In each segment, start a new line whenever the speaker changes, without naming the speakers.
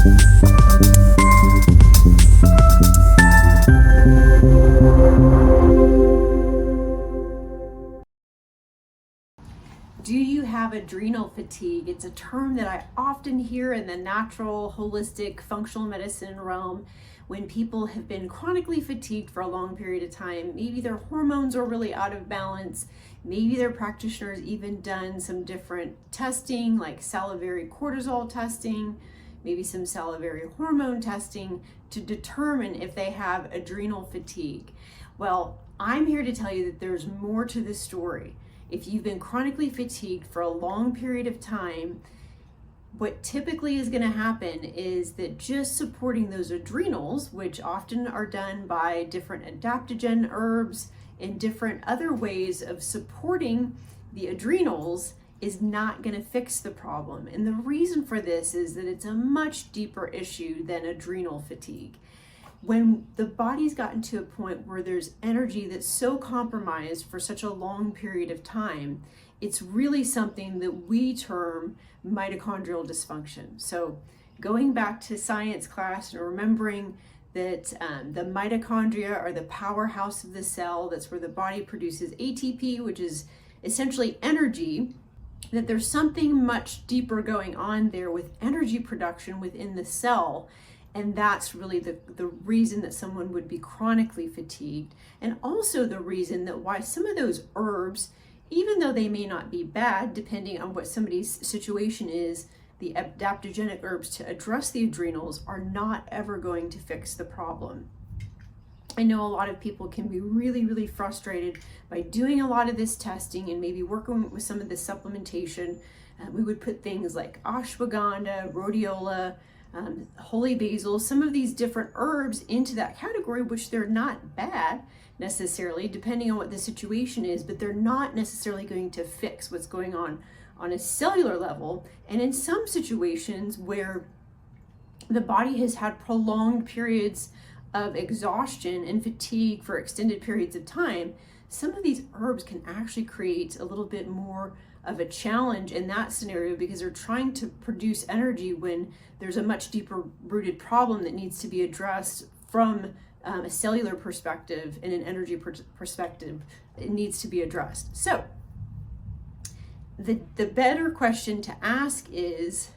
Do you have adrenal fatigue? It's a term that I often hear in the natural, holistic, functional medicine realm when people have been chronically fatigued for a long period of time. Maybe their hormones are really out of balance. Maybe their practitioner's even done some different testing, like salivary cortisol testing, maybe some salivary hormone testing to determine if they have adrenal fatigue. Well, I'm here to tell you that there's more to the story. If you've been chronically fatigued for a long period of time, what typically is going to happen is that just supporting those adrenals, which often are done by different adaptogen herbs and different other ways of supporting the adrenals, is not going to fix the problem. And the reason for this is that it's a much deeper issue than adrenal fatigue. When the body's gotten to a point where there's energy that's so compromised for such a long period of time, it's really something that we term mitochondrial dysfunction. So going back to science class and remembering that the mitochondria are the powerhouse of the cell, that's where the body produces ATP, which is essentially energy, that there's something much deeper going on there with energy production within the cell. And that's really the reason that someone would be chronically fatigued, and also the reason that why some of those herbs, even though they may not be bad, depending on what somebody's situation is, the adaptogenic herbs to address the adrenals are not ever going to fix the problem. I know a lot of people can be really, really frustrated by doing a lot of this testing and maybe working with some of the supplementation. We would put things like ashwagandha, rhodiola, holy basil, some of these different herbs into that category, which they're not bad necessarily, depending on what the situation is, but they're not necessarily going to fix what's going on a cellular level. And in some situations where the body has had prolonged periods of exhaustion and fatigue for extended periods of time, some of these herbs can actually create a little bit more of a challenge in that scenario, because they're trying to produce energy when there's a much deeper rooted problem that needs to be addressed from a cellular perspective and an energy perspective. It needs to be addressed. So the better question to ask is,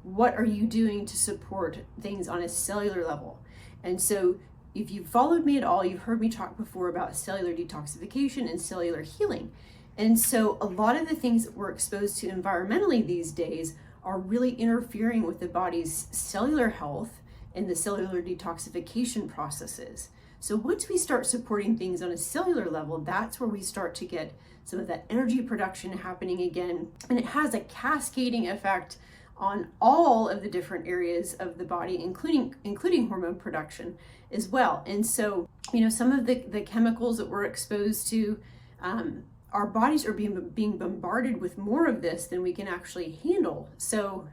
what are you doing to support things on a cellular level? And so if you've followed me at all, you've heard me talk before about cellular detoxification and cellular healing. And so a lot of the things that we're exposed to environmentally these days are really interfering with the body's cellular health and the cellular detoxification processes. So once we start supporting things on a cellular level, that's where we start to get some of that energy production happening again. And it has a cascading effect on all of the different areas of the body, including hormone production as well. And so, some of the chemicals that we're exposed to, our bodies are being bombarded with more of this than we can actually handle. So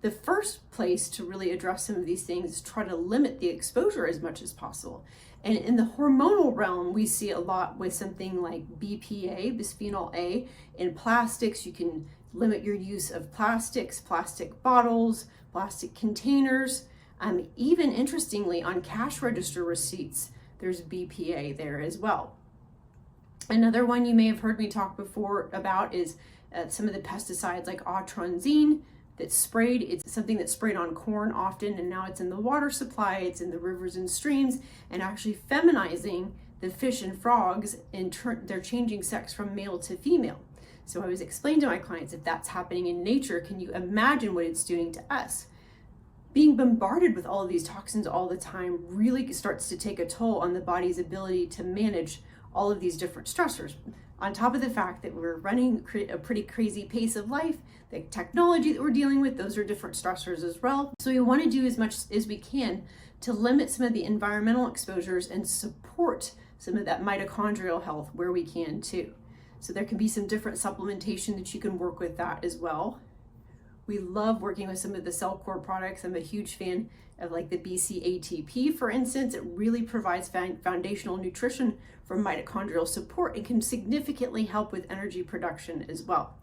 the first place to really address some of these things is try to limit the exposure as much as possible. And in the hormonal realm, we see a lot with something like BPA, bisphenol A. In plastics, you can limit your use of plastics, plastic bottles, plastic containers. Even interestingly, on cash register receipts, there's BPA there as well. Another one you may have heard me talk before about is some of the pesticides like atrazine that's sprayed. It's something that's sprayed on corn often, and now it's in the water supply, it's in the rivers and streams, and actually feminizing the fish and frogs, and they're changing sex from male to female. So I was explaining to my clients, if that's happening in nature, can you imagine what it's doing to us? Being bombarded with all of these toxins all the time really starts to take a toll on the body's ability to manage all of these different stressors. On top of the fact that we're running a pretty crazy pace of life, the technology that we're dealing with, those are different stressors as well. So we want to do as much as we can to limit some of the environmental exposures and support some of that mitochondrial health where we can too. So there can be some different supplementation that you can work with that as well. We love working with some of the CellCore products. I'm a huge fan of like the BCATP, for instance. It really provides foundational nutrition for mitochondrial support and can significantly help with energy production as well.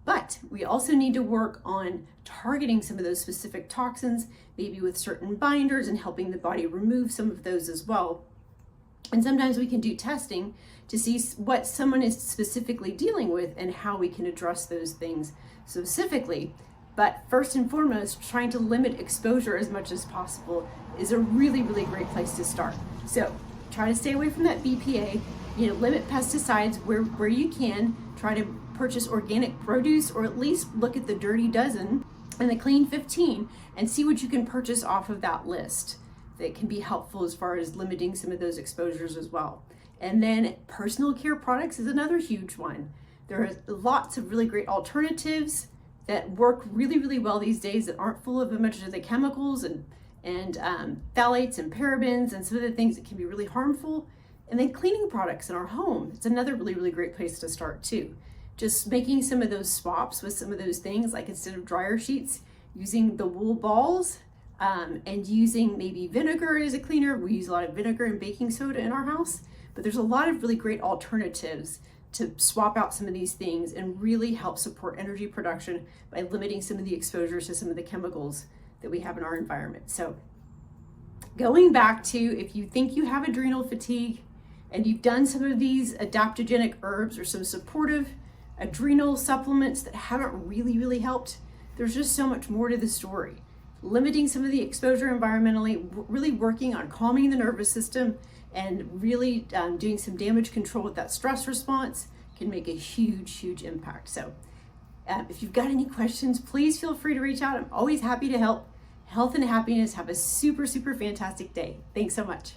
But we also need to work on targeting some of those specific toxins, maybe with certain binders, and helping the body remove some of those as well. And sometimes we can do testing to see what someone is specifically dealing with and how we can address those things specifically. But first and foremost, trying to limit exposure as much as possible is a really, really great place to start. So try to stay away from that BPA, limit pesticides where you can, try to purchase organic produce, or at least look at the dirty dozen and the clean 15 and see what you can purchase off of that list that can be helpful as far as limiting some of those exposures as well. And then personal care products is another huge one. There are lots of really great alternatives that work really, really well these days that aren't full of a bunch of the chemicals and phthalates and parabens and some of the things that can be really harmful. And then cleaning products in our home, it's another really, really great place to start too. Just making some of those swaps with some of those things, like instead of dryer sheets, using the wool balls, and using maybe vinegar as a cleaner. We use a lot of vinegar and baking soda in our house, but there's a lot of really great alternatives to swap out some of these things and really help support energy production by limiting some of the exposures to some of the chemicals that we have in our environment. So going back to, if you think you have adrenal fatigue and you've done some of these adaptogenic herbs or some supportive adrenal supplements that haven't really helped, there's just so much more to the story. Limiting some of the exposure environmentally, really working on calming the nervous system, and really doing some damage control with that stress response can make a huge impact. So if you've got any questions, please feel free to reach out. I'm always happy to help. Health and happiness. Have a super fantastic day. Thanks so much.